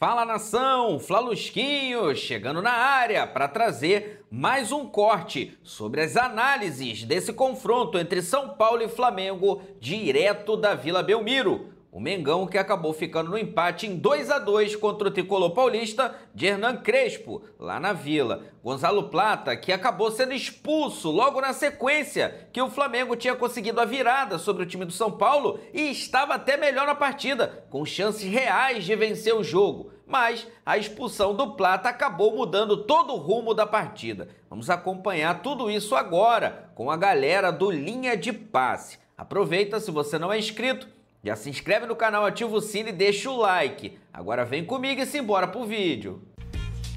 Fala, nação! Flalusquinho chegando na área para trazer mais um corte sobre as análises desse confronto entre São Paulo e Flamengo direto da Vila Belmiro. O Mengão que acabou ficando no empate em 2-2 contra o tricolor paulista de Hernan Crespo, lá na Vila. Gonzalo Plata, que acabou sendo expulso logo na sequência, que o Flamengo tinha conseguido a virada sobre o time do São Paulo e estava até melhor na partida, com chances reais de vencer o jogo. Mas a expulsão do Plata acabou mudando todo o rumo da partida. Vamos acompanhar tudo isso agora com a galera do Linha de Passe. Aproveita, se você não é inscrito, já se inscreve no canal, ativa o sino e deixa o like. Agora vem comigo e simbora pro vídeo.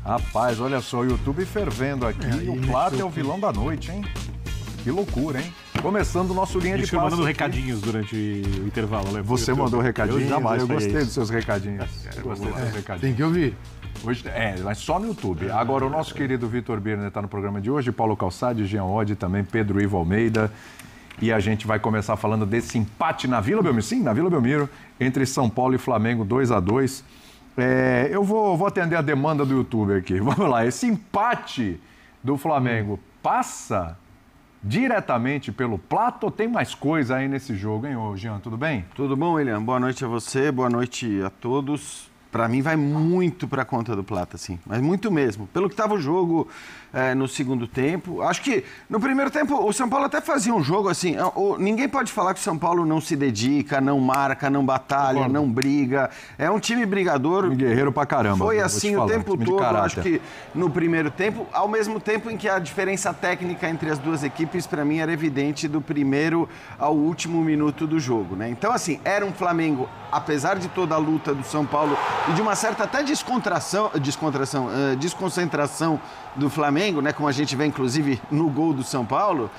Rapaz, olha só, o YouTube fervendo aqui e o Plata é o vilão da noite, hein? Que loucura, hein? Começando o nosso Linha de Passe. Você mandando recadinhos durante o intervalo, né? Você mandou recadinhos? Eu jamais gostei dos seus recadinhos. Eu gostei dos seus recadinhos. Tem que ouvir. Hoje, mas só no YouTube. Agora, o nosso querido Vitor Birner está no programa de hoje, Paulo Calçade, Jean Oddi, também Pedro Ivo Almeida. E a gente vai começar falando desse empate na Vila Belmiro, sim, na Vila Belmiro, entre São Paulo e Flamengo, 2-2. Eu vou atender a demanda do YouTube aqui. Vamos lá, esse empate do Flamengo passa diretamente pelo Plata ou tem mais coisa aí nesse jogo, hein, ô Jean? Tudo bem? Tudo bom, William? Boa noite a você, boa noite a todos. Para mim vai muito para a conta do Plata, sim, mas muito mesmo. Pelo que estava o jogo no segundo tempo, acho que no primeiro tempo o São Paulo até fazia um jogo assim, ninguém pode falar que o São Paulo não se dedica, não marca, não batalha, não briga. É um time brigador. Um guerreiro pra caramba. Foi assim o tempo todo, acho que no primeiro tempo, ao mesmo tempo em que a diferença técnica entre as duas equipes, para mim, era evidente do primeiro ao último minuto do jogo, né? Então, assim, era um Flamengo, apesar de toda a luta do São Paulo e de uma certa até descontração, desconcentração do Flamengo, né, como a gente vê inclusive no gol do São Paulo,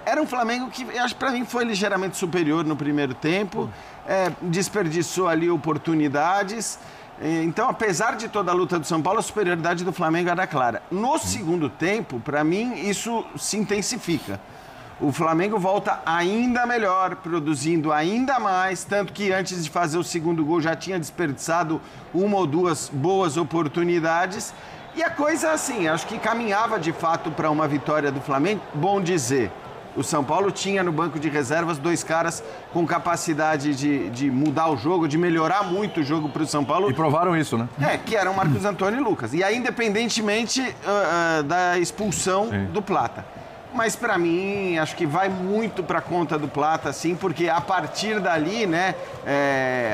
era um Flamengo que acho para mim foi ligeiramente superior no primeiro tempo, desperdiçou ali oportunidades. Então, apesar de toda a luta do São Paulo, a superioridade do Flamengo era clara. No segundo tempo, para mim, isso se intensifica. O Flamengo volta ainda melhor, produzindo ainda mais, tanto que antes de fazer o segundo gol já tinha desperdiçado uma ou duas boas oportunidades. E a coisa, assim, acho que caminhava de fato para uma vitória do Flamengo. Bom dizer, o São Paulo tinha no banco de reservas dois caras com capacidade de mudar o jogo, de melhorar muito o jogo para o São Paulo. E provaram isso, né? Que eram Marcos Antônio e Lucas. E aí, independentemente da expulsão do Plata. Mas para mim, acho que vai muito para conta do Plata, sim, porque a partir dali, né,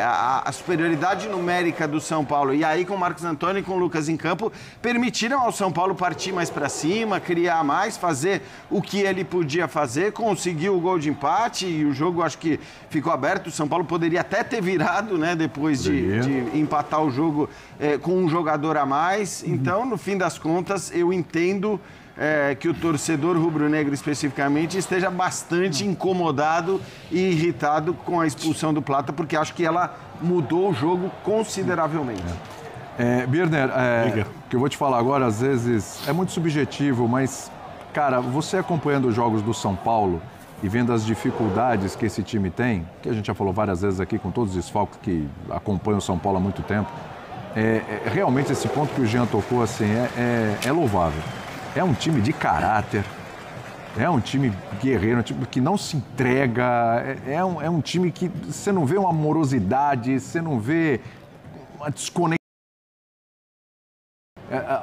a superioridade numérica do São Paulo, e aí com o Marcos Antônio e com o Lucas em campo, permitiram ao São Paulo partir mais para cima, criar mais, fazer o que ele podia fazer, conseguiu o gol de empate e o jogo acho que ficou aberto. O São Paulo poderia até ter virado, né, depois de empatar o jogo com um jogador a mais. Então, no fim das contas, eu entendo que o torcedor rubro-negro especificamente esteja bastante incomodado e irritado com a expulsão do Plata, porque acho que ela mudou o jogo consideravelmente. Birner, o que eu vou te falar agora, às vezes, é muito subjetivo, mas, cara, você acompanhando os jogos do São Paulo e vendo as dificuldades que esse time tem, que a gente já falou várias vezes aqui com todos os desfalques que acompanham o São Paulo há muito tempo, realmente esse ponto que o Jean tocou, assim, é louvável. É um time de caráter, é um time guerreiro, um time que não se entrega, é um time que você não vê uma amorosidade, você não vê uma desconexão.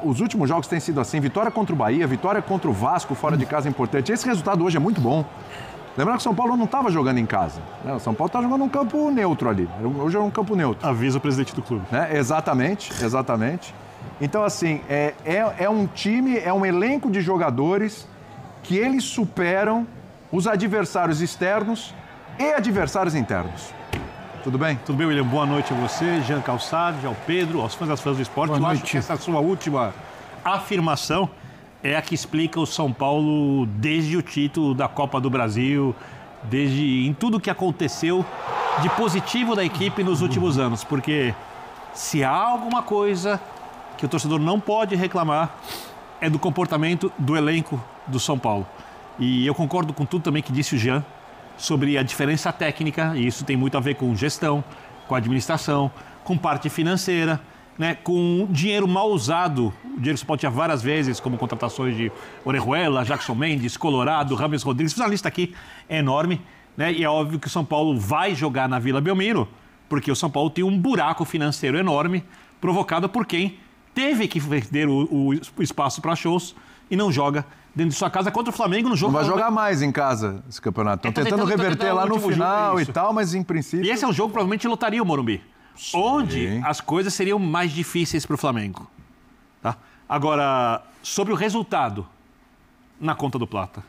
Os últimos jogos têm sido assim, vitória contra o Bahia, vitória contra o Vasco, fora de casa é importante. Esse resultado hoje é muito bom. Lembrando que o São Paulo não estava jogando em casa, né? O São Paulo estava jogando num campo neutro ali, hoje é um campo neutro. Avisa o presidente do clube. Exatamente. Então, assim, é um time, é um elenco de jogadores que eles superam os adversários externos e adversários internos. Tudo bem? Tudo bem, William. Boa noite a você, Jean Calçado, ao Pedro, aos fãs das fãs do esporte. Eu acho que essa sua última afirmação é a que explica o São Paulo desde o título da Copa do Brasil, em tudo que aconteceu de positivo da equipe nos últimos anos. Porque se há alguma coisa que o torcedor não pode reclamar é do comportamento do elenco do São Paulo. E eu concordo com tudo também que disse o Jean sobre a diferença técnica, e isso tem muito a ver com gestão, com administração, com parte financeira. né, com dinheiro mal usado, o dinheiro que você pode tirar várias vezes, como contratações de Orejuela, Jackson Mendes, Colorado, Rames Rodrigues, fiz uma lista aqui enorme, né, e é óbvio que o São Paulo vai jogar na Vila Belmiro, porque o São Paulo tem um buraco financeiro enorme, provocado por quem teve que vender o espaço para shows e não joga dentro de sua casa contra o Flamengo no jogo. Não vai jogar mais em casa esse campeonato. Estão tentando reverter lá no final e tal, mas em princípio... E esse é um jogo que provavelmente lotaria o Morumbi. Sim. Onde as coisas seriam mais difíceis para o Flamengo. Tá? Agora, sobre o resultado na conta do Plata.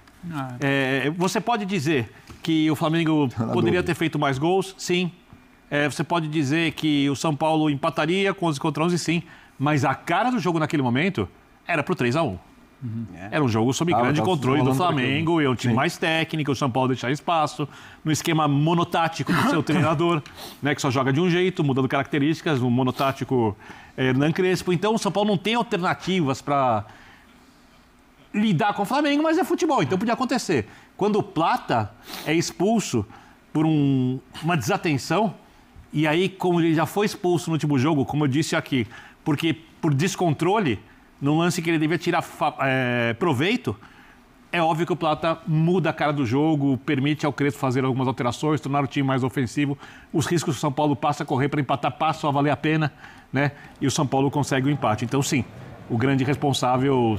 Você pode dizer que o Flamengo poderia ter feito mais gols? Sim. Você pode dizer que o São Paulo empataria com 11 contra 11? Sim. Mas a cara do jogo naquele momento era pro 3-1. Era um jogo sob grande controle do Flamengo, e um time mais técnico, o São Paulo deixar espaço, no esquema monotático do seu treinador, né, que só joga de um jeito, mudando características, um monotático Hernan Crespo. Então o São Paulo não tem alternativas para lidar com o Flamengo, mas é futebol, então podia acontecer. Quando o Plata é expulso por uma desatenção, e aí, como ele já foi expulso no último jogo, como eu disse aqui, porque por descontrole, num lance que ele devia tirar proveito, é óbvio que o Plata muda a cara do jogo, permite ao Crespo fazer algumas alterações, tornar o time mais ofensivo. Os riscos que o São Paulo passa a correr para empatar passam a valer a pena, né? E o São Paulo consegue o empate. Então, sim, o grande responsável,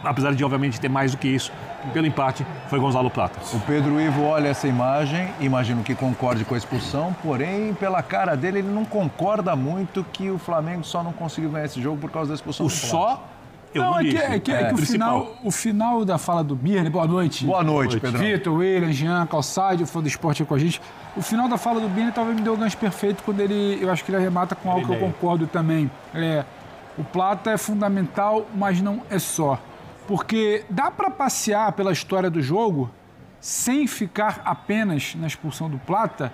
apesar de, obviamente, ter mais do que isso, pelo empate, foi Gonzalo Plata. O Pedro Ivo olha essa imagem, imagino que concorde com a expulsão, porém, pela cara dele, ele não concorda muito que o Flamengo só não conseguiu ganhar esse jogo por causa da expulsão do Plata. O final da fala do Birner, boa noite. Boa noite, Pedro. Vitor, William, Jean, Calçade, o fã do esporte aqui com a gente. O final da fala do Birner talvez me deu o gancho perfeito quando eu acho que ele arremata com algo que eu concordo também. O Plata é fundamental, mas não é só. Porque dá para passear pela história do jogo sem ficar apenas na expulsão do Plata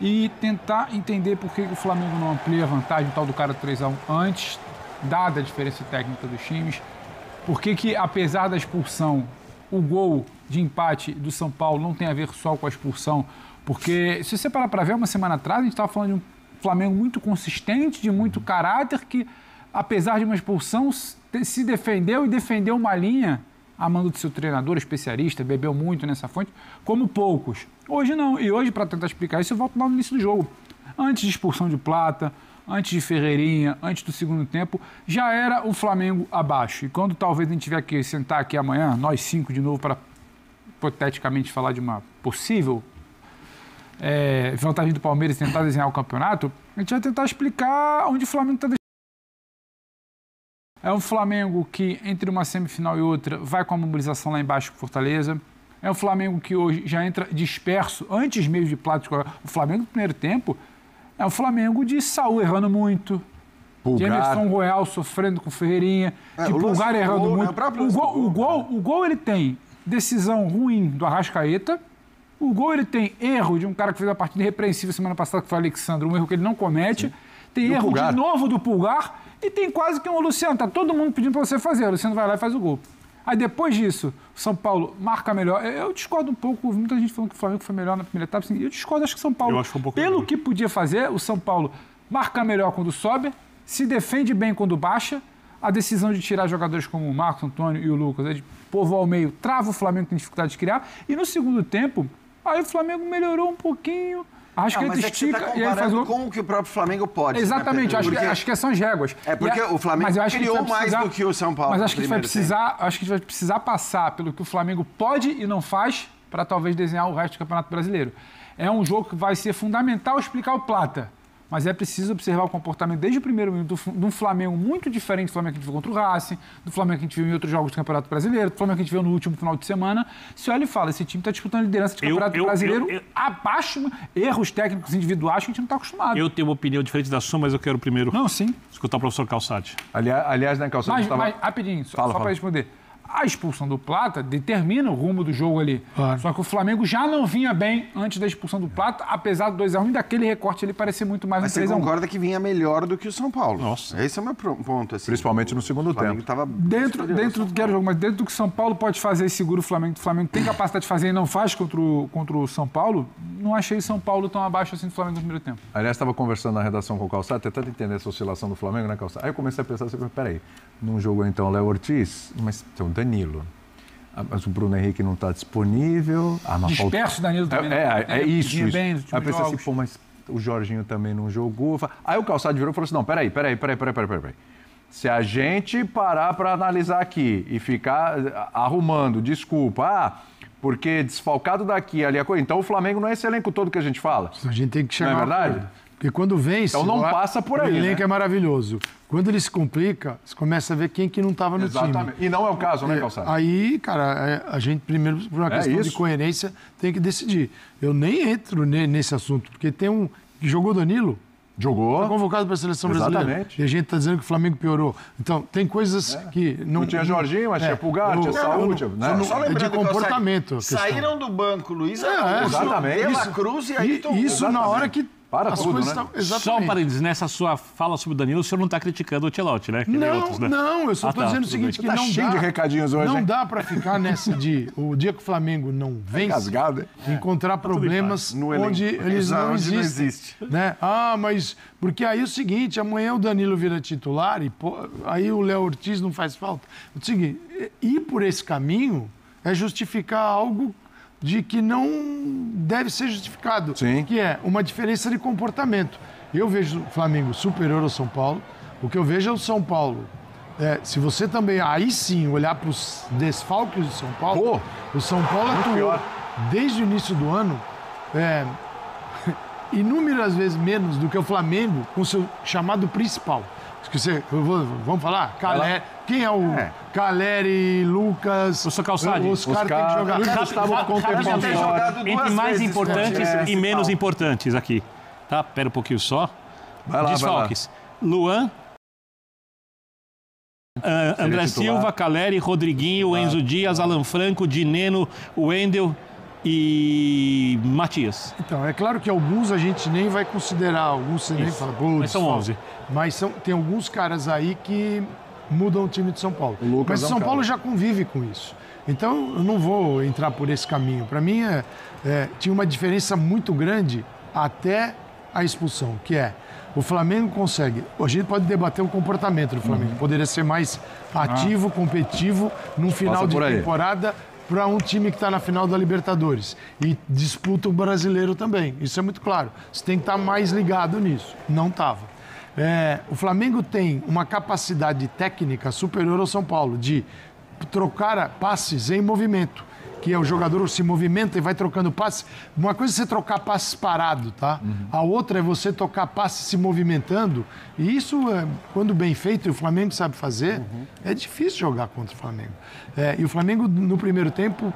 e tentar entender por que o Flamengo não amplia a vantagem tal do cara 3-1 antes, dada a diferença técnica dos times. Por que, apesar da expulsão, o gol de empate do São Paulo não tem a ver só com a expulsão? Porque, se você parar para ver, uma semana atrás, a gente estava falando de um Flamengo muito consistente, de muito caráter, que, apesar de uma expulsão, se defendeu e defendeu uma linha a mando do seu treinador, especialista, bebeu muito nessa fonte, como poucos. Hoje não. E hoje, para tentar explicar isso, eu volto lá no início do jogo. Antes de expulsão de Plata, antes de Ferreirinha, antes do segundo tempo, já era o Flamengo abaixo. E quando talvez a gente tiver que sentar aqui amanhã, nós 5 de novo, para hipoteticamente falar de uma possível vantagem do Palmeiras e tentar desenhar o campeonato, a gente vai tentar explicar onde o Flamengo está deixando. É um Flamengo que, entre uma semifinal e outra, vai com a mobilização lá embaixo com Fortaleza. É um Flamengo que hoje já entra disperso, antes mesmo de Plata. O Flamengo do primeiro tempo é um Flamengo de Saúl errando muito, de Emerson Royal sofrendo com Ferreirinha, de Pulgar errando muito. O gol ele tem decisão ruim do Arrascaeta, o gol ele tem erro de um cara que fez uma partida irrepreensível semana passada, que foi o Alexandre, um erro que ele não comete. Sim. Tem erro de novo do Pulgar e tem quase que um Luciano. Tá todo mundo pedindo para você fazer. O Luciano vai lá e faz o gol. Aí depois disso, o São Paulo marca melhor. Eu discordo um pouco, muita gente falando que o Flamengo foi melhor na primeira etapa. Assim, eu discordo, acho que o São Paulo, pelo que podia fazer, o São Paulo marca melhor quando sobe, se defende bem quando baixa. A decisão de tirar jogadores como o Marcos Antônio e o Lucas, de povoar ao meio, trava o Flamengo, tem dificuldade de criar. E no segundo tempo, aí o Flamengo melhorou um pouquinho. Acho que ele estica e aí faz o... com o que o próprio Flamengo pode. Exatamente, acho que são as réguas. Porque o Flamengo criou mais do que o São Paulo. Mas acho que a gente vai precisar passar pelo que o Flamengo pode e não faz para talvez desenhar o resto do Campeonato Brasileiro. É um jogo que vai ser fundamental explicar o Plata. Mas é preciso observar o comportamento desde o primeiro minuto de um Flamengo muito diferente do Flamengo que a gente viu contra o Racing, do Flamengo que a gente viu em outros jogos do Campeonato Brasileiro, do Flamengo que a gente viu no último final de semana. Se olha e fala, esse time está disputando a liderança de Campeonato Brasileiro abaixo, erros técnicos individuais que a gente não está acostumado. Eu tenho uma opinião diferente da sua, mas eu quero primeiro escutar o professor Calçade. Aliás, né, Calçade? Mas rapidinho, só para responder. A expulsão do Plata determina o rumo do jogo ali. Claro. Só que o Flamengo já não vinha bem antes da expulsão do Plata, apesar do 2-1 e daquele recorte ele parecer muito mais Mas no 3-1. Você concorda que vinha melhor do que o São Paulo? Nossa. Esse é o meu ponto. Assim. Principalmente no segundo tempo. Tava dentro do jogo, mas dentro do que o São Paulo pode fazer e segura o Flamengo tem capacidade de fazer e não faz contra o São Paulo, não achei São Paulo tão abaixo assim do Flamengo no primeiro tempo. Aliás, estava conversando na redação com o Calçado, tentando entender essa oscilação do Flamengo, né, Calçado? Aí eu comecei a pensar assim, peraí, num jogo então Léo Ortiz, mas tem o Danilo. Mas o Bruno Henrique não está disponível. Disperso o Danilo também. É isso. Bem, aí eu pensei assim, pô, mas o Jorginho também não jogou. Aí o Calçado virou e falou assim, não, peraí. Se a gente parar para analisar aqui e ficar arrumando desculpa, porque desfalcado daqui, ali a coisa. Então o Flamengo não é esse elenco todo que a gente fala. A gente tem que chegar. Não é verdade? Porque quando vence. Então não passa por aí. O elenco né? é maravilhoso. Quando ele se complica, você começa a ver quem que não estava no time. E não é o caso, né, Calçado? Aí, cara, a gente primeiro, por uma questão de coerência, tem que decidir. Eu nem entro nesse assunto, porque tem um que jogou Danilo. Jogou. Foi convocado para a seleção brasileira. E a gente está dizendo que o Flamengo piorou. Então, tem coisas que... Não tinha Jorginho, mas tinha Pulgar, tinha Saúde. Só lembrando de comportamento. Saíram do banco, Luiz exatamente. De La Cruz e aí... Isso na hora que... As tudo, coisas né? Só um parênteses, nessa sua fala sobre o Danilo, o senhor não está criticando o Ancelotti, né? Não, eu só estou dizendo o seguinte, que tá não cheio de recadinhos hoje, não dá para ficar nessa de o dia que o Flamengo não vence, encontrar problemas onde eles não existem. Né? Mas porque aí é o seguinte, amanhã o Danilo vira titular e aí o Léo Ortiz não faz falta. O seguinte, ir por esse caminho é justificar algo de que não deve ser justificado, Sim. que é uma diferença de comportamento. Eu vejo o Flamengo superior ao São Paulo, o que eu vejo é o São Paulo. Se você também, aí sim, olhar para os desfalques do São Paulo, o São Paulo atuou desde o início do ano inúmeras vezes menos do que o Flamengo com o seu chamado principal. Vamos falar? Caleri. Quem é o Caleri, Lucas? O seu Calçade. Os caras têm que jogar. Entre mais importantes e menos importantes aqui. Tá? Pera um pouquinho só. Desfalques. Luan, André Silva, Caleri, Rodriguinho, Enzo Dias, Alan Franco, Dineno, Wendel e Matias. Então, é claro que alguns a gente nem vai considerar, alguns você nem fala, mas são 11. Mas tem alguns caras aí que mudam o time de São Paulo. Mas o São Paulo já convive com isso. Então, eu não vou entrar por esse caminho. Para mim, tinha uma diferença muito grande até a expulsão, que é o Flamengo consegue... A gente pode debater o comportamento do Flamengo. Poderia ser mais ativo, competitivo, num final de temporada... para um time que está na final da Libertadores e disputa o brasileiro também. Isso é muito claro. Você tem que estar mais ligado nisso. Não estava. O Flamengo tem uma capacidade técnica superior ao São Paulo de trocar passes em movimento, que é o jogador se movimenta e vai trocando passes. Uma coisa é você trocar passes parado, tá? A outra é você tocar passes se movimentando. E isso, quando bem feito, e o Flamengo sabe fazer, é difícil jogar contra o Flamengo. E o Flamengo, no primeiro tempo,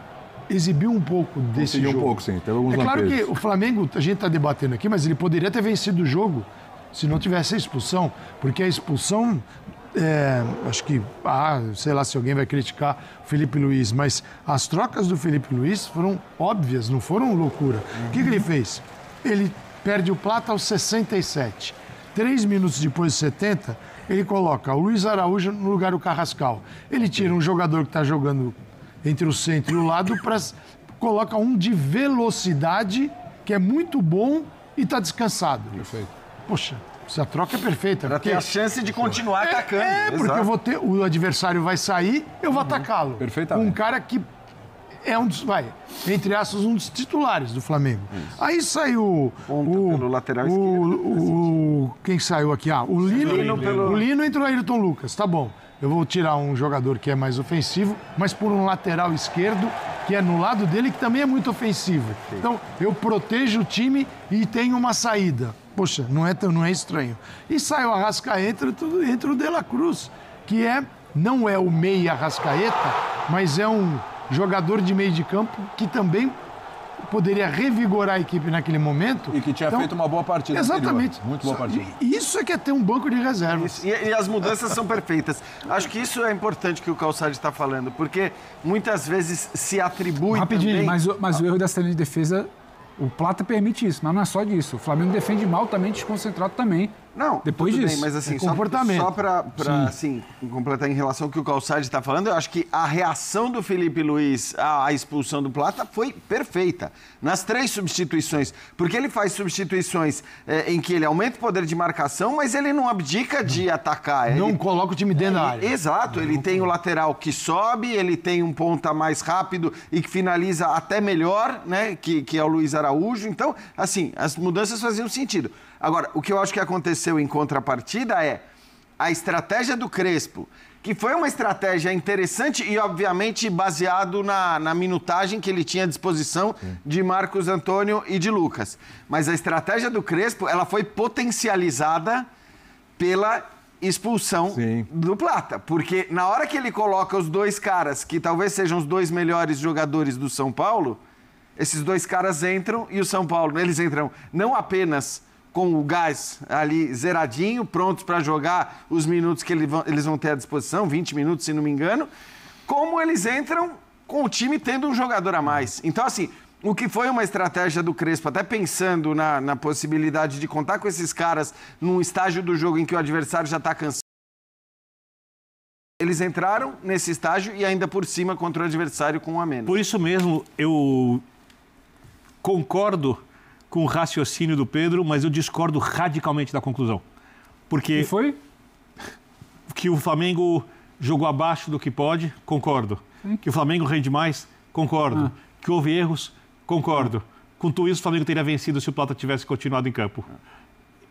exibiu um pouco desse jogo. Um pouco, sim. Teve alguns claro que o Flamengo, a gente está debatendo aqui, mas ele poderia ter vencido o jogo se não tivesse a expulsão. Porque a expulsão... acho que, sei lá se alguém vai criticar o Felipe Luiz, mas as trocas do Felipe Luiz foram óbvias, não foram loucura. O que ele fez? Ele perde o Plata aos 67. 3 minutos depois de 70, ele coloca o Luiz Araújo no lugar do Carrascal. Ele tira um jogador que está jogando entre o centro e o lado, coloca um de velocidade, que é muito bom e está descansado. Perfeito. Poxa, essa troca é perfeita. Para ter a chance de continuar atacando. Porque o adversário vai sair, eu vou atacá-lo. Perfeitamente. Um cara que é entre aspas, um dos titulares do Flamengo. Isso. Aí saiu pelo lateral esquerdo. Quem saiu aqui? O Lino. O Lino entrou o Ayrton Lucas. Tá bom. Eu vou tirar um jogador que é mais ofensivo, mas por um lateral esquerdo, que é no lado dele, que também é muito ofensivo. Sim. Então, eu protejo o time e tenho uma saída. Poxa, não é estranho. E sai o Arrascaeta, entra o De La Cruz, que não é o meia Arrascaeta, mas é um jogador de meio de campo que também poderia revigorar a equipe naquele momento. E que tinha feito uma boa partida. Exatamente. Anterior. Muito boa partida. Isso é que é ter um banco de reservas. E as mudanças são perfeitas. Acho que isso é importante que o Calçade está falando, porque muitas vezes se atribui Rapidinho, também... mas o erro dessa linha de defesa, o Plata permite isso, mas não é só disso. O Flamengo defende mal também, desconcentrado também. Não, depois disso. Bem, mas assim, comportamento. Só para assim, completar em relação ao que o Calçade está falando, eu acho que a reação do Felipe Luiz à expulsão do Plata foi perfeita. Nas 3 substituições. Porque ele faz substituições em que ele aumenta o poder de marcação, mas ele não abdica de atacar. Não ele coloca o time dentro da área. Exato, ele tem o lateral que sobe, ele tem um ponta mais rápido e que finaliza até melhor, né? Que é o Luiz Araújo. Então, assim, as mudanças faziam sentido. Agora, o que eu acho que aconteceu em contrapartida é a estratégia do Crespo, que foi uma estratégia interessante e, obviamente, baseado na minutagem que ele tinha à disposição de Marcos Antônio e de Lucas. Mas a estratégia do Crespo, ela foi potencializada pela expulsão do Plata. Porque na hora que ele coloca os 2 caras, que talvez sejam os 2 melhores jogadores do São Paulo, esses 2 caras entram e o São Paulo, eles entram não apenas com o gás ali zeradinho, prontos para jogar os minutos que eles vão ter à disposição, 20 minutos, se não me engano, como eles entram com o time tendo um jogador a mais. Então, assim, o que foi uma estratégia do Crespo, até pensando na possibilidade de contar com esses caras num estágio do jogo em que o adversário já está cansado, eles entraram nesse estágio e ainda por cima contra o adversário com um a menos. Por isso mesmo, eu concordo com o raciocínio do Pedro, mas eu discordo radicalmente da conclusão. Porque... E foi? Que o Flamengo jogou abaixo do que pode, concordo. Que o Flamengo rende mais, concordo. Que houve erros, concordo. Com tudo isso, o Flamengo teria vencido se o Plata tivesse continuado em campo.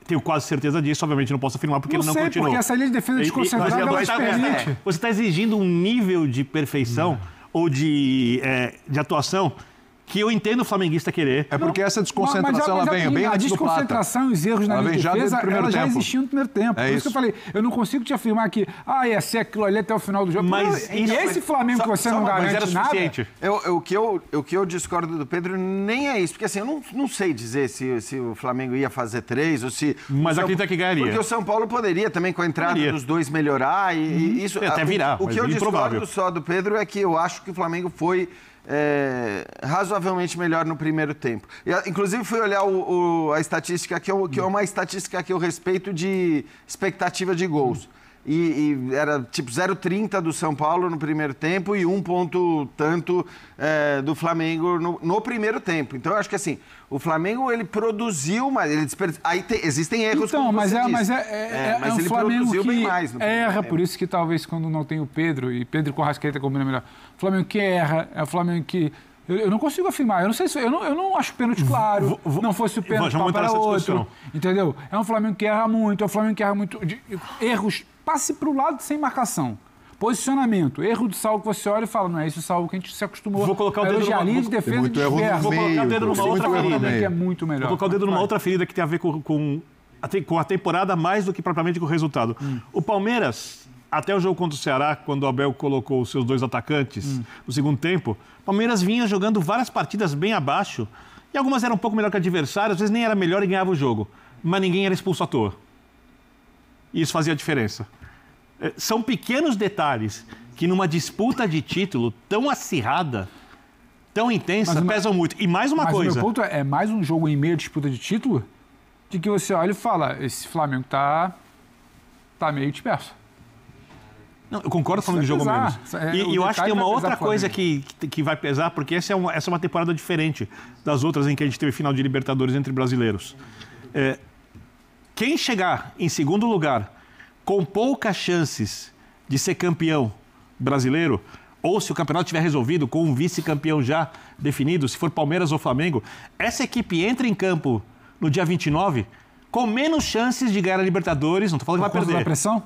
Tenho quase certeza disso, obviamente não posso afirmar porque ele não continuou. Porque essa linha de defesa desconcentrada ela te permite. Você está exigindo um nível de perfeição ou de atuação que eu entendo o flamenguista querer. É porque essa desconcentração ela vem bem antes do Plata. A desconcentração e os erros na linha de defesa, ela já existiam no primeiro tempo. Por isso que eu falei, eu não consigo te afirmar que ia ser aquilo ali até o final do jogo. Mas esse Flamengo que você não garante nada... O que eu discordo do Pedro nem é isso. Porque assim, eu não sei dizer se o Flamengo ia fazer 3 ou se... Mas acredita que ganharia. Porque o São Paulo poderia também, com a entrada dos 2, melhorar. E isso, até virar, o que eu discordo só do Pedro é que eu acho que o Flamengo foi... razoavelmente melhor no primeiro tempo. Inclusive, fui olhar a estatística, que é uma estatística que eu respeito de expectativa de gols. E era tipo 0,30 do São Paulo no primeiro tempo e 1 ponto tanto do Flamengo no primeiro tempo. Então, eu acho que assim, o Flamengo ele produziu, mas ele existem erros, então, como você mas ele Flamengo produziu que bem mais no erra, tempo. Por isso que talvez quando não tem o Pedro, e Pedro com Arrascaeta combina melhor, o Flamengo que erra, é o Flamengo que... Eu não consigo afirmar, eu não sei se eu não acho pênalti claro, não fosse o pênalti para outro, entendeu? É um Flamengo que erra muito, erros, passe para o lado sem marcação. Posicionamento, erro de salvo que você olha e fala, não é esse o salvo que a gente se acostumou. Vou colocar o dedo numa linha de defesa muito erro no Vou colocar o dedo numa outra ferida. Que é muito melhor. Vou colocar o dedo numa outra ferida que tem a ver com a temporada mais do que propriamente com o resultado. O Palmeiras, até o jogo contra o Ceará, quando o Abel colocou os seus 2 atacantes no segundo tempo, o Palmeiras vinha jogando várias partidas bem abaixo e algumas eram um pouco melhor que o adversário, às vezes nem era melhor e ganhava o jogo. Mas ninguém era expulso à toa. E isso fazia a diferença. São pequenos detalhes que numa disputa de título tão acirrada, tão intensa, pesam muito. E mais uma coisa... Mas o meu ponto é mais um jogo em meio à disputa de título de que você olha e fala, esse Flamengo tá meio disperso. Não, eu concordo falando de jogo menos. E eu acho que tem uma outra coisa que vai pesar, porque essa é uma temporada diferente das outras em que a gente teve final de Libertadores entre brasileiros. Quem chegar em segundo lugar com poucas chances de ser campeão brasileiro, ou se o campeonato estiver resolvido com um vice-campeão já definido, se for Palmeiras ou Flamengo, essa equipe entra em campo no dia 29 com menos chances de ganhar a Libertadores, não estou falando que vai perder. A pressão?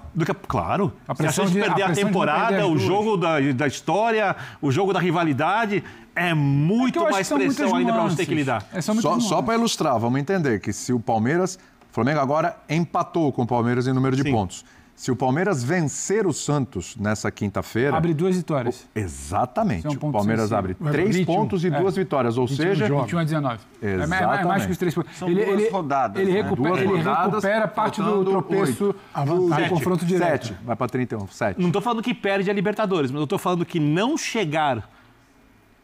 Claro. A pressão de perder a temporada, o jogo da história, o jogo da rivalidade, é muito mais pressão ainda para você ter que lidar. Só para ilustrar, vamos entender que se o Palmeiras... O Flamengo agora empatou com o Palmeiras em número de pontos. Se o Palmeiras vencer o Santos nessa quinta-feira... Abre 2 vitórias. Exatamente. O Palmeiras abre 3 pontos e 2 vitórias, ou seja... 21 a 19. Exatamente. É mais que os 3 pontos. São duas rodadas. Ele recupera parte do tropeço do confronto direto. 7, vai para 31, 7. Não estou falando que perde a Libertadores, mas eu estou falando que não chegar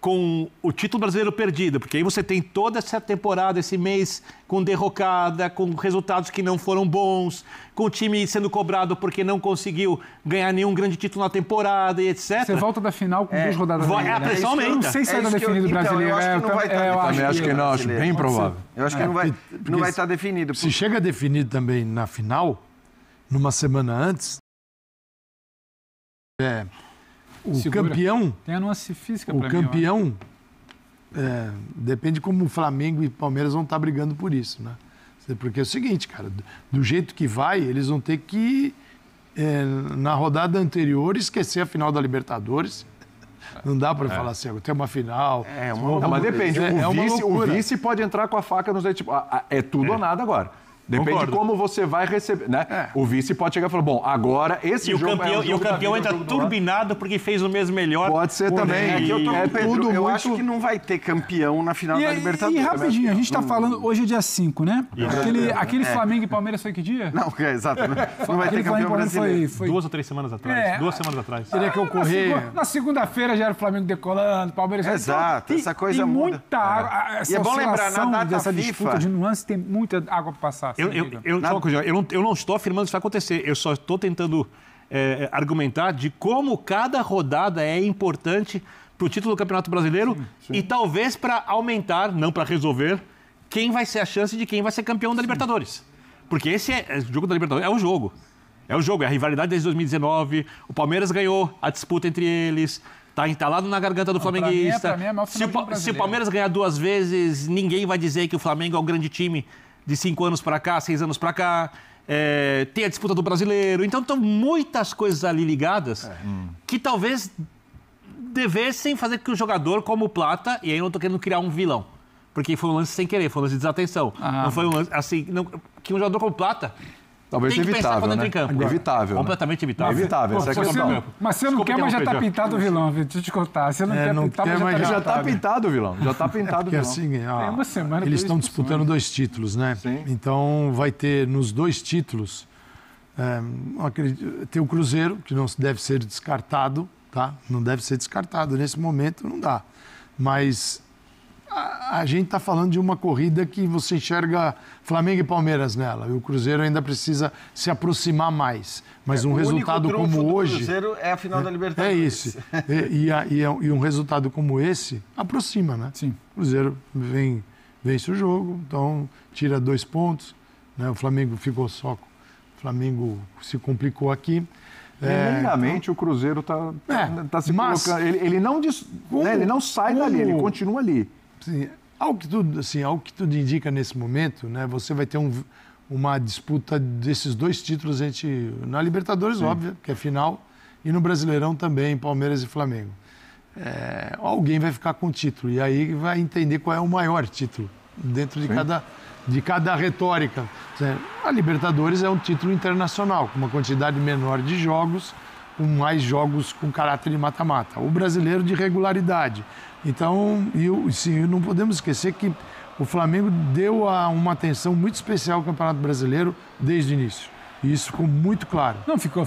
com o título brasileiro perdido, porque aí você tem toda essa temporada, esse mês com derrocada, com resultados que não foram bons, com o time sendo cobrado porque não conseguiu ganhar nenhum grande título na temporada e etc. Você volta da final com 2 rodadas. A pressão aumenta. Não sei se ainda definido o brasileiro. Eu acho que não vai estar definido. Acho que não, acho bem provável. Eu acho que não vai estar definido. Se chega definido também na final, numa semana antes, o campeão... Tem a nuance física o pra campeão, mim, depende como o Flamengo e Palmeiras vão estar brigando por isso, né? Porque é o seguinte, cara, do jeito que vai, eles vão ter que, na rodada anterior, esquecer a final da Libertadores. Não dá para falar assim, tem uma final. Mas depende, o vice pode entrar com a faca nos dentes. Tipo, é tudo ou nada agora. Depende de como você vai receber, né? O vice pode chegar e falar, bom, agora esse jogo E o campeão entra turbinado porque fez o mês melhor. Pode ser também. Eu acho que não vai ter campeão na final da Libertadores. E rapidinho, a gente está falando, hoje é dia 5, né? Aquele Flamengo e Palmeiras foi que dia? Não, exato. Não vai ter campeão brasileiro. Foi 2 ou 3 semanas atrás. 2 semanas atrás. Teria que ocorrer... Na segunda-feira já era o Flamengo decolando, Palmeiras... Exato, essa coisa muda. Muita água. E é bom lembrar, na data dessa FIFA... disputa de nuances, tem muita água para passar. Eu não estou afirmando que isso vai acontecer. Eu só estou tentando argumentar de como cada rodada é importante para o título do Campeonato Brasileiro e talvez para aumentar, não para resolver, quem vai ser a chance de quem vai ser campeão da Libertadores. Porque esse o jogo da Libertadores, é o jogo. É o jogo, é a rivalidade desde 2019. O Palmeiras ganhou a disputa entre eles. Está entalado na garganta do flamenguista. Pra mim é a maior final Se o Palmeiras ganhar 2 vezes, ninguém vai dizer que o Flamengo é um grande time de 5 anos para cá, 6 anos para cá. Tem a disputa do brasileiro. Então, estão muitas coisas ali ligadas que talvez devessem fazer com que o jogador, como o Plata, e aí eu não estou querendo criar um vilão, porque foi um lance sem querer, foi um lance de desatenção. Não foi um lance assim, que um jogador como o Plata talvez tem que evitável, pensar quando entra né? em campo. Evitável. Completamente evitável. Evitável. Mas você não quer, mas já está pintado o vilão, deixa eu te contar. Você não quer pintar, mas já está pintado o vilão. Já está pintado o vilão. Assim, tem uma semana eles estão disputando 2 títulos, né? Sim. Então vai ter nos 2 títulos, tem o Cruzeiro, que não deve ser descartado, tá? Não deve ser descartado. Nesse momento não dá. Mas a gente está falando de uma corrida que você enxerga Flamengo e Palmeiras nela. E o Cruzeiro ainda precisa se aproximar mais. Mas um resultado como hoje... O Cruzeiro é a final da Libertadores. É isso. E um resultado como esse aproxima, né? Sim. O Cruzeiro vence o jogo, então tira 2 pontos. Né? O Flamengo ficou só... O Flamengo se complicou aqui. Lindamente, o Cruzeiro está se colocando... Ele não sai dali, ele continua ali. Sim, ao que tudo indica nesse momento, né, você vai ter uma disputa desses 2 títulos na Libertadores, óbvio, que é final, e no Brasileirão também, Palmeiras e Flamengo. Alguém vai ficar com o título, e aí vai entender qual é o maior título dentro de cada retórica. A Libertadores é um título internacional, com uma quantidade menor de jogos, com mais jogos com caráter de mata-mata. O brasileiro de regularidade. Então, não podemos esquecer que o Flamengo deu uma atenção muito especial ao Campeonato Brasileiro desde o início. E isso ficou muito claro. Não, ficou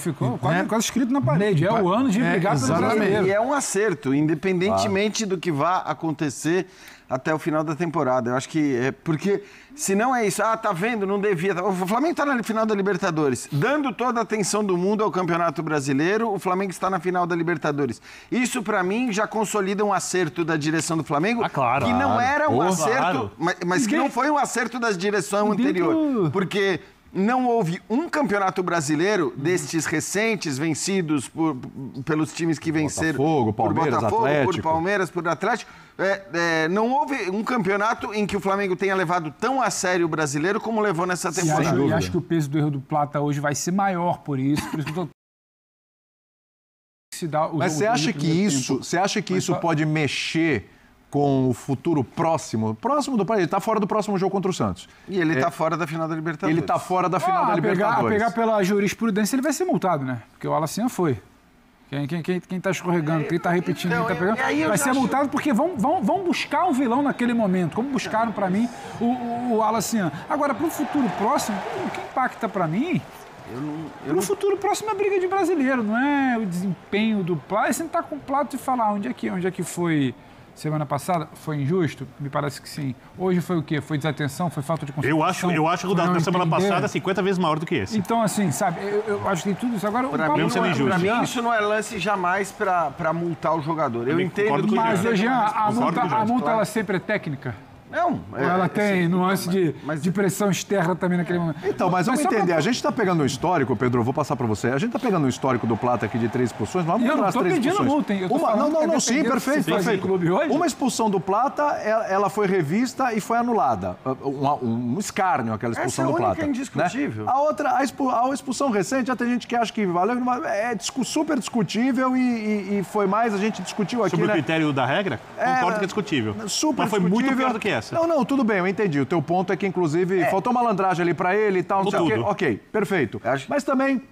quase escrito na parede. É o ano de brigar pelo brasileiro. E é um acerto, independentemente do que vá acontecer até o final da temporada. Eu acho que porque se não é isso, tá vendo, não devia. O Flamengo está na final da Libertadores, dando toda a atenção do mundo ao Campeonato Brasileiro, o Flamengo está na final da Libertadores. Isso, para mim, já consolida um acerto da direção do Flamengo, claro, que não era um acerto, claro. mas que não foi um acerto da direção anterior. Porque não houve um campeonato brasileiro destes recentes, vencidos pelos times que venceram. Botafogo, Palmeiras, Atlético. Por Palmeiras, por Atlético. Não houve um campeonato em que o Flamengo tenha levado tão a sério o brasileiro como levou nessa temporada. E acho que o peso do erro do Plata hoje vai ser maior por isso que eu tô... Mas você acha que isso pode mexer com o futuro próximo do país? Ele está fora do próximo jogo contra o Santos. E ele está fora da final da Libertadores. Ele está fora da final da Libertadores. Pegar pela jurisprudência, ele vai ser multado, né? Porque o Alacinha foi. Quem está escorregando, quem está repetindo, quem está pegando, vai ser multado porque vão buscar o vilão naquele momento, como buscaram para mim o Alacinha. Agora, para o futuro próximo, o que impacta para mim... No futuro próximo é a briga de brasileiro, não é o desempenho do Plata. Você não está com o Plata de falar onde é que foi... semana passada, foi injusto? Me parece que sim. Hoje foi o quê? Foi desatenção? Foi falta de concentração? Eu acho que o da semana passada é 50 vezes maior do que esse. Então, assim, sabe, eu acho que tem tudo isso. Agora, Pra mim, isso não é lance jamais pra multar o jogador. Eu entendo que... Mas, Jean, a multa ela sempre é técnica? Não. Ela tem nuance de pressão externa também naquele momento. Então, mas vamos entender. A gente está pegando um histórico, Pedro, eu vou passar para você. A gente está pegando um histórico do Plata aqui de 3 expulsões. Vamos mudar as 3 expulsões. Multa, hein? Sim, perfeito. Uma expulsão do Plata, ela foi revista e foi anulada. Um escárnio, aquela expulsão do Plata. Essa é indiscutível. Né? A outra, a expulsão recente, já tem gente que acha que valeu, é super discutível e foi mais, a gente discutiu aqui, sobre o critério da regra? Concordo que é discutível. Super mas foi discutível. muito pior do que essa. Não, tudo bem, eu entendi. O teu ponto é que, inclusive, faltou malandragem ali pra ele e tal, não sei o quê. Ok, perfeito. Mas também,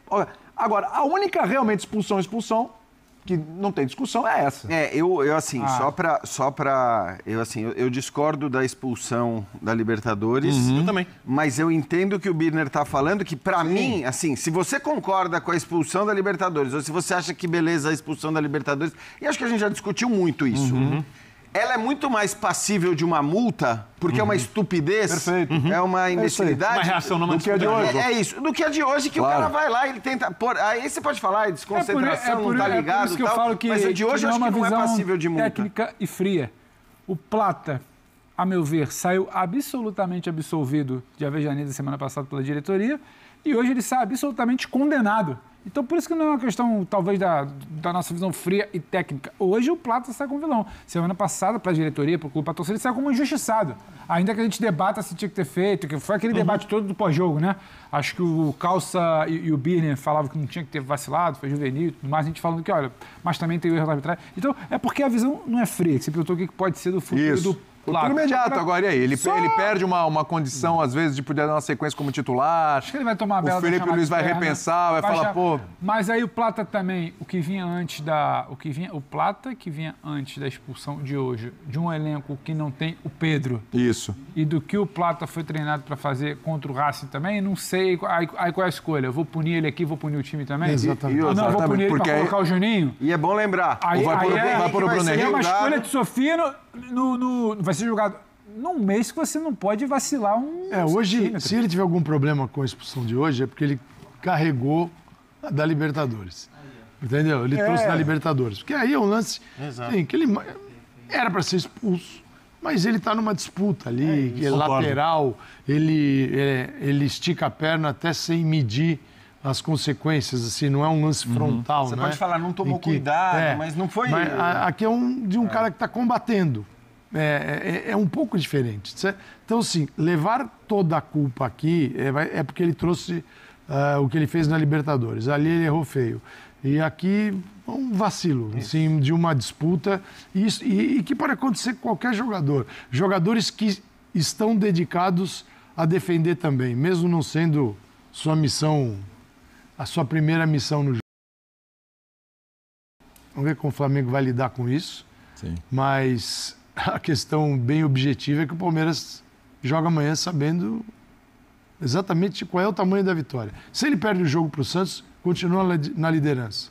agora, a única realmente expulsão, que não tem discussão, é essa. Eu discordo da expulsão da Libertadores. Eu também. Mas eu entendo o que o Birner tá falando, que pra mim, assim, se você concorda com a expulsão da Libertadores, ou se você acha que beleza a expulsão da Libertadores, e acho que a gente já discutiu muito isso. Ela é muito mais passível de uma multa, porque é uma estupidez, é uma imbecilidade. Uma reação do que a de hoje. É isso, do que a de hoje, que o cara vai lá e ele tenta... Aí você pode falar, desconcentração, não tá ligado por isso que eu falo que, mas a de hoje eu acho que não é passível de multa. Técnica e fria. O Plata, a meu ver, saiu absolutamente absolvido de Avejaneda semana passada pela diretoria e hoje ele sai absolutamente condenado. Então, por isso que não é uma questão, talvez, da nossa visão fria e técnica. Hoje, o Plata sai como vilão. Semana passada, para a diretoria, para o clube, para a torcida, ele saiu como injustiçado. Ainda que a gente debata se tinha que ter feito, que foi aquele debate todo do pós-jogo, né? Acho que o Calça e o Birner falavam que não tinha que ter vacilado, foi juvenil e tudo mais. A gente falando que, olha, mas também tem o erro da arbitragem. Então, é porque a visão não é fria, que você perguntou o que pode ser do futuro do Plata. Futuro imediato, agora, e aí? Ele perde uma condição, às vezes, de poder dar uma sequência como titular. Acho que ele vai tomar a bela. O Felipe Luiz vai repensar, vai falar, pô... Mas aí o Plata também, o Plata que vinha antes da expulsão de hoje, de um elenco que não tem o Pedro. Isso. E do que o Plata foi treinado para fazer contra o Racing também, não sei aí qual é a escolha. Eu vou punir ele aqui, vou punir o time também? Exatamente. Não, vou punir ele para colocar o Juninho. E é bom lembrar. Vai por o Bruno Henrique. É uma escolha de Sofino, vai ser julgado num mês que você não pode vacilar hoje, se ele tiver algum problema com a expulsão de hoje, é porque ele carregou a da Libertadores. Entendeu? Ele trouxe da Libertadores. Porque aí é um lance que ele era para ser expulso, mas ele está numa disputa ali, que é lateral, ele estica a perna até sem medir as consequências, assim, não é um lance frontal. Você pode falar, não tomou cuidado, mas não foi... Mas aqui é de um cara que está combatendo. É um pouco diferente. Então, assim, levar toda a culpa aqui é porque ele trouxe o que ele fez na Libertadores. Ali ele errou feio. E aqui, um vacilo, assim, de uma disputa. E que pode acontecer com qualquer jogador. Jogadores que estão dedicados a defender também, mesmo não sendo sua missão, a sua primeira missão no jogo. Vamos ver como o Flamengo vai lidar com isso. Sim. Mas a questão bem objetiva é que o Palmeiras joga amanhã sabendo exatamente qual é o tamanho da vitória. Se ele perde o jogo para o Santos, continua na liderança,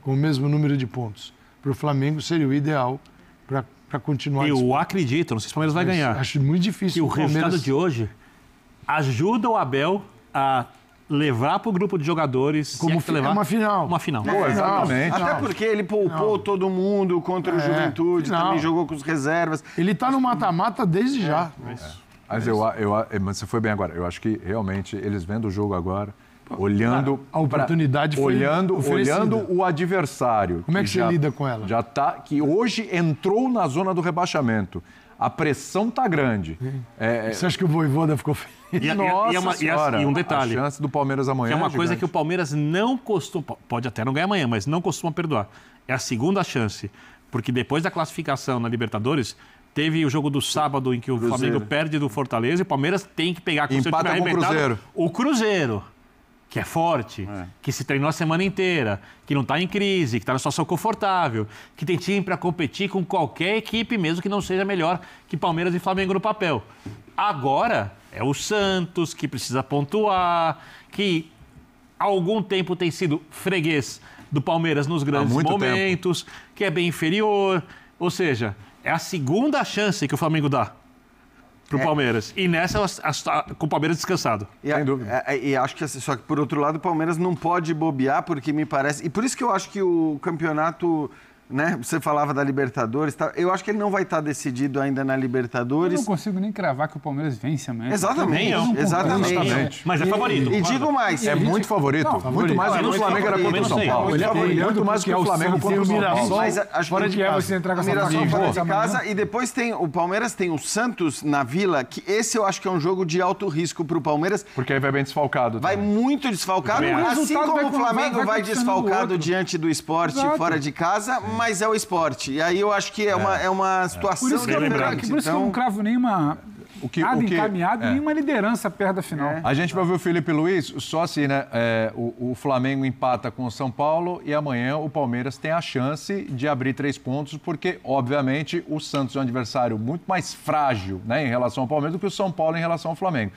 com o mesmo número de pontos. Para o Flamengo seria o ideal para continuar. Eu acredito, não sei se o Palmeiras vai ganhar. Acho muito difícil. Que o resultado de hoje ajuda o Abel a levar para o grupo de jogadores... Como levar uma final. Uma final. Exatamente. Até porque ele poupou todo mundo contra o Juventude, também jogou com os reservas. Ele está no mata-mata desde já. Mas mas você foi bem agora. Eu acho que realmente eles vendo o jogo agora, olhando a oportunidade foi olhando o adversário. Como é que você lida com ela? Já tá, que hoje entrou na zona do rebaixamento. A pressão tá grande. Você acha que o Vojvoda ficou feliz? E um detalhe. A chance do Palmeiras amanhã é uma coisa que o Palmeiras não costuma... Pode até não ganhar amanhã, mas não costuma perdoar. É a segunda chance. Porque depois da classificação na Libertadores, teve o jogo do sábado em que o Flamengo perde do Fortaleza e o Palmeiras tem que pegar com o seu time arrebentado. O Cruzeiro, que é forte, que se treinou a semana inteira, que não está em crise, que está numa situação confortável, que tem time para competir com qualquer equipe, mesmo que não seja melhor que Palmeiras e Flamengo no papel. Agora é o Santos, que precisa pontuar, que há algum tempo tem sido freguês do Palmeiras nos grandes momentos, que é bem inferior. Ou seja, É a segunda chance que o Flamengo dá pro Palmeiras. E nessa, com o Palmeiras descansado. Sem dúvida. E acho que, só que, por outro lado, o Palmeiras não pode bobear, porque me parece... E por isso que eu acho que o campeonato... Né? Você falava da Libertadores, tá? Eu acho que ele não vai estar decidido ainda na Libertadores. Eu não consigo nem cravar que o Palmeiras vence amanhã. Exatamente. Mas é favorito. E digo mais. É muito favorito. Muito mais do que o Flamengo era contra o São Paulo. Ele é muito mais que o Flamengo contra o São Paulo. Mas acho fora de casa. Você entrar com essa Mirassol fora de casa. E depois tem o Palmeiras, tem o Santos na Vila, que esse eu acho que é um jogo de alto risco para o Palmeiras. Porque aí vai bem desfalcado. Vai muito desfalcado. Assim como o Flamengo vai desfalcado diante do Sport fora de casa, mas é o Sport. E aí eu acho que é uma situação diferente. Por isso que eu não cravo nenhuma encaminhada, nenhuma liderança perto da final. A gente vai ver o Felipe Luiz, só assim, né? O Flamengo empata com o São Paulo e amanhã o Palmeiras tem a chance de abrir 3 pontos, porque, obviamente, o Santos é um adversário muito mais frágil, né, em relação ao Palmeiras do que o São Paulo em relação ao Flamengo.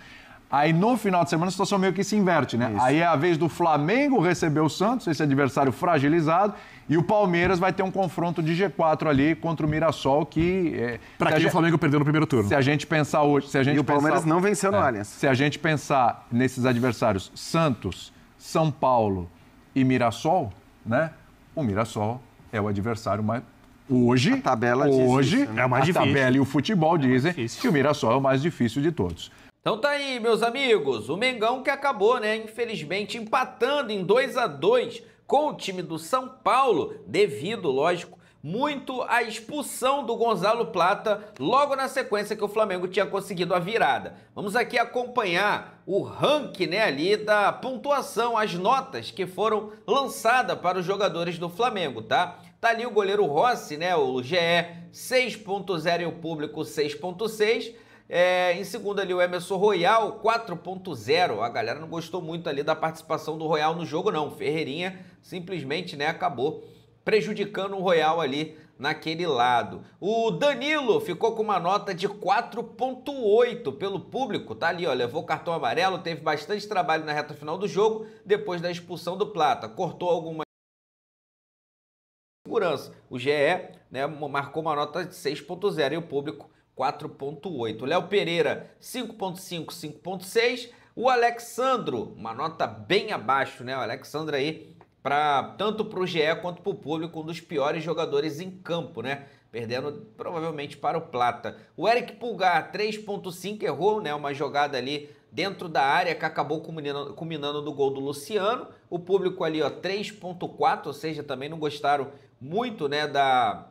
Aí, no final de semana, a situação meio que se inverte, né? Isso. Aí é a vez do Flamengo receber o Santos, esse adversário fragilizado, e o Palmeiras vai ter um confronto de G4 ali contra o Mirassol, que... Para quem o Flamengo perdeu no primeiro turno. Se a gente pensar hoje... E o Palmeiras não venceu no Allianz. Se a gente pensar nesses adversários Santos, São Paulo e Mirassol, né? O Mirassol é o adversário mais... Hoje, a tabela hoje é o mais difícil. A tabela e o futebol dizem que o Mirassol é o mais difícil de todos. Então tá aí, meus amigos, o Mengão que acabou, né, infelizmente, empatando em 2-2 com o time do São Paulo, devido, lógico, muito à expulsão do Gonzalo Plata logo na sequência que o Flamengo tinha conseguido a virada. Vamos aqui acompanhar o ranking, né, ali da pontuação, as notas que foram lançadas para os jogadores do Flamengo, tá? Tá ali o goleiro Rossi, né, o GE 6.0 e o público 6.6. Em segundo ali o Emerson Royal, 4.0. A galera não gostou muito ali da participação do Royal no jogo, não. Ferreirinha simplesmente, né, acabou prejudicando o Royal ali naquele lado. O Danilo ficou com uma nota de 4.8 pelo público, tá ali, ó, levou cartão amarelo, teve bastante trabalho na reta final do jogo, depois da expulsão do Plata, cortou alguma segurança. O GE, né, marcou uma nota de 6.0 e o público 4.8. Léo Pereira, 5.5, 5.6. O Alexandro, uma nota bem abaixo, né? O Alexandro aí, tanto para o GE quanto para o público, um dos piores jogadores em campo, né? Perdendo provavelmente para o Plata. O Eric Pulgar, 3.5, errou, né? Uma jogada ali dentro da área que acabou culminando no gol do Luciano. O público ali, ó, 3.4, ou seja, também não gostaram muito, né, da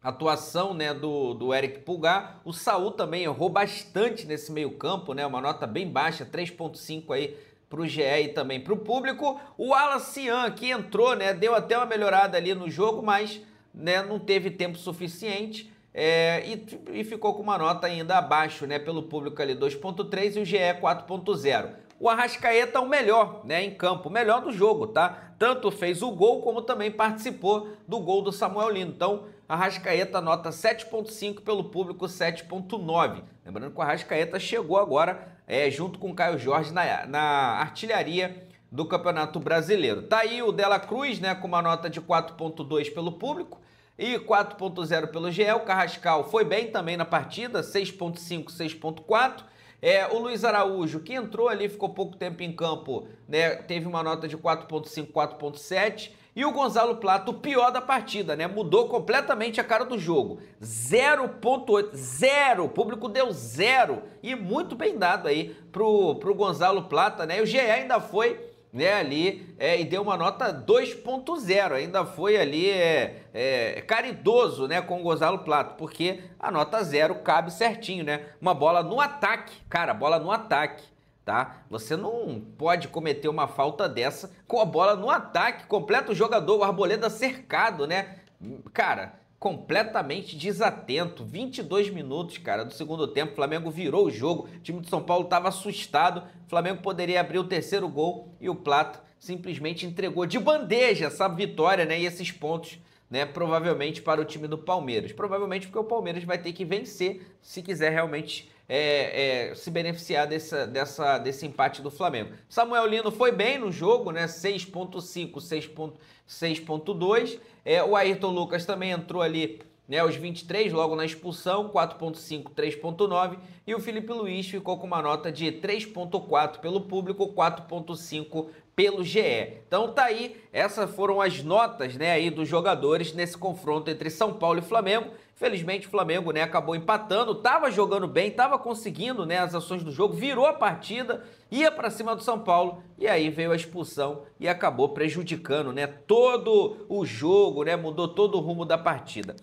atuação, né, do Eric Pulgar. O Saul também errou bastante nesse meio campo, né, uma nota bem baixa, 3.5 aí para o GE e também para o público. O Wallacian, que entrou, né, deu até uma melhorada ali no jogo, mas, né, não teve tempo suficiente e ficou com uma nota ainda abaixo, né, pelo público ali 2.3 e o GE 4.0. O Arrascaeta o melhor, né, em campo, o melhor do jogo, tá? Tanto fez o gol como também participou do gol do Samuel Lino. Então, Arrascaeta nota 7.5 pelo público 7.9. Lembrando que o Arrascaeta chegou agora junto com o Caio Jorge na artilharia do Campeonato Brasileiro. Tá aí o Dela Cruz, né, com uma nota de 4.2 pelo público e 4.0 pelo GE. O Carrascal foi bem também na partida, 6.5, 6.4. O Luiz Araújo, que entrou ali, ficou pouco tempo em campo, né, teve uma nota de 4.5, 4.7. E o Gonzalo Plata, o pior da partida, né? Mudou completamente a cara do jogo. 0.8, 0. O público deu 0. E muito bem dado aí pro Gonzalo Plata, né? E o GE ainda foi, né, ali e deu uma nota 2.0. Ainda foi ali caridoso, né, com o Gonzalo Plata, porque a nota 0 cabe certinho, né? Uma bola no ataque. Cara, bola no ataque. Tá? Você não pode cometer uma falta dessa com a bola no ataque, completa o jogador, o Arboleda cercado, né? Cara, completamente desatento. 22 minutos, cara, do segundo tempo, o Flamengo virou o jogo, o time de São Paulo estava assustado, o Flamengo poderia abrir o terceiro gol e o Plata simplesmente entregou de bandeja essa vitória, né? E esses pontos, né, provavelmente para o time do Palmeiras. Provavelmente porque o Palmeiras vai ter que vencer se quiser realmente se beneficiar desse empate do Flamengo. Samuel Lino foi bem no jogo, né? 6.5, 6.2. O Ayrton Lucas também entrou ali né, aos 23, logo na expulsão, 4.5, 3.9, e o Felipe Luiz ficou com uma nota de 3.4 pelo público, 4.5 pelo GE. Então tá aí, essas foram as notas, né, aí dos jogadores nesse confronto entre São Paulo e Flamengo. Felizmente o Flamengo, né, acabou empatando, estava jogando bem, estava conseguindo, né, as ações do jogo, virou a partida, ia para cima do São Paulo e aí veio a expulsão e acabou prejudicando, né, todo o jogo, né, mudou todo o rumo da partida.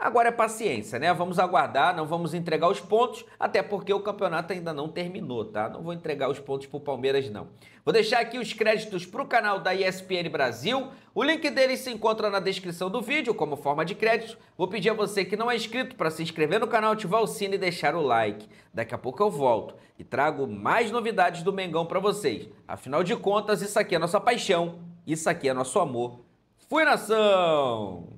Agora é paciência, né? Vamos aguardar, não vamos entregar os pontos, até porque o campeonato ainda não terminou, tá? Não vou entregar os pontos pro Palmeiras, não. Vou deixar aqui os créditos pro canal da ESPN Brasil. O link deles se encontra na descrição do vídeo, como forma de crédito. Vou pedir a você que não é inscrito para se inscrever no canal, ativar o sino e deixar o like. Daqui a pouco eu volto e trago mais novidades do Mengão para vocês. Afinal de contas, isso aqui é nossa paixão, isso aqui é nosso amor. Fui, nação!